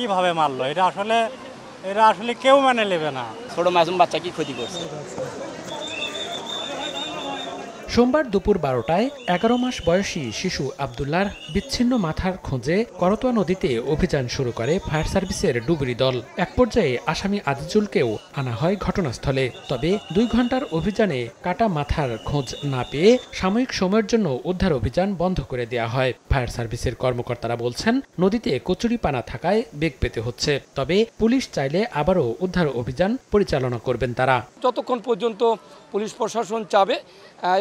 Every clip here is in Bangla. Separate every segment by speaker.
Speaker 1: কিভাবে মারলো? এরা আসলে কেউ মেনে নেবে না।
Speaker 2: ছোট মাসুম বাচ্চা কি ক্ষতি করছে?
Speaker 3: সোমবার দুপুর 12টায় 11 মাস বয়সী শিশু আব্দুল্লাহর বিচ্ছিন্ন মাথার খোঁজে করতোয়া নদীতে অভিযান শুরু করে ফায়ার সার্ভিসের ডুবুরি দল। এক পর্যায়ে আসামি আজিজুলকেও আনা হয় ঘটনাস্থলে। তবে 2 ঘন্টার অভিযানে কাটা মাথার খোঁজ না পেয়ে সাময়িক সময়ের জন্য উদ্ধার অভিযান বন্ধ করে দেওয়া হয়। ফায়ার সার্ভিসের কর্মকর্তারা বলছেন, নদীতে কচুরিপানা থাকায় বেগ পেতে হচ্ছে। তবে পুলিশ চাইলে আবারও উদ্ধার অভিযান পরিচালনা করবেন তারা।
Speaker 4: যতক্ষণ পর্যন্ত পুলিশ প্রশাসন চাবে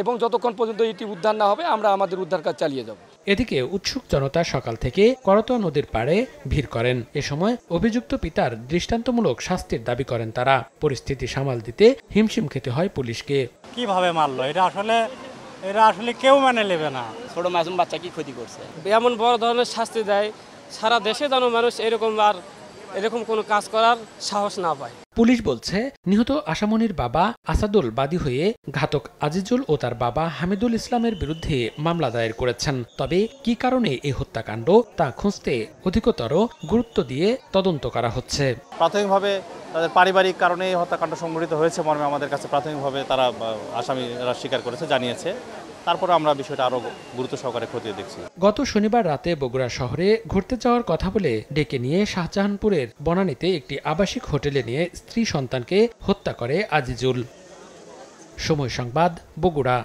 Speaker 4: এবং যতক্ষণ পর্যন্ত এটি উদ্ধার না হবে আমরা আমাদের উদ্ধার কাজ চালিয়ে যাব।
Speaker 3: এদিকে উৎসুক জনতা সকাল থেকে করতোয়া নদীর পাড়ে ভিড় করেন। এ সময় অভিযুক্ত পিতার দৃষ্টান্তমূলক শাস্তির দাবি করেন তারা। পরিস্থিতি সামাল দিতে হিমশিম খেতে হয় পুলিশকে।
Speaker 1: কিভাবে মারলো? এরা আসলে কেউ মেনে নেবে না।
Speaker 2: ছোট মাসুম বাচ্চা কি ক্ষতি করছে?
Speaker 5: এমন বড় ধরনের শাস্তি দেয় সারা দেশে যেন মানুষ এরকম কোনো কাজ করার সাহস না পায়।
Speaker 3: পুলিশ বলছে, নিহত আসামনির বাবা আসাদুল বাদী হয়ে ঘাতক আজিজুল ও তার বাবা হামিদুল ইসলামের বিরুদ্ধে মামলা দায়ের করেছেন। তবে কি কারণে এই হত্যাকাণ্ড তা খুঁজতে অধিকতর গুরুত্ব দিয়ে তদন্ত করা হচ্ছে।
Speaker 6: প্রাথমিকভাবে তাদের পারিবারিক কারণে এই হত্যাকাণ্ড সংঘটিত হয়েছে মর্মে আমাদের কাছে প্রাথমিকভাবে তারা আসামিরা স্বীকার করেছে, জানিয়েছে। তারপরে আমরা বিষয়টা আরো গুরুত্ব সহকারে খতিয়ে দেখছি।
Speaker 3: গত শনিবার রাতে বগুড়া শহরে ঘুরতে যাওয়ার কথা বলে ডেকে নিয়ে শাহজাহানপুরের বনানীতে একটি আবাসিক হোটেলে নিয়ে স্ত্রী সন্তানকে হত্যা করে আজিজুল। সময় সংবাদ, বগুড়া।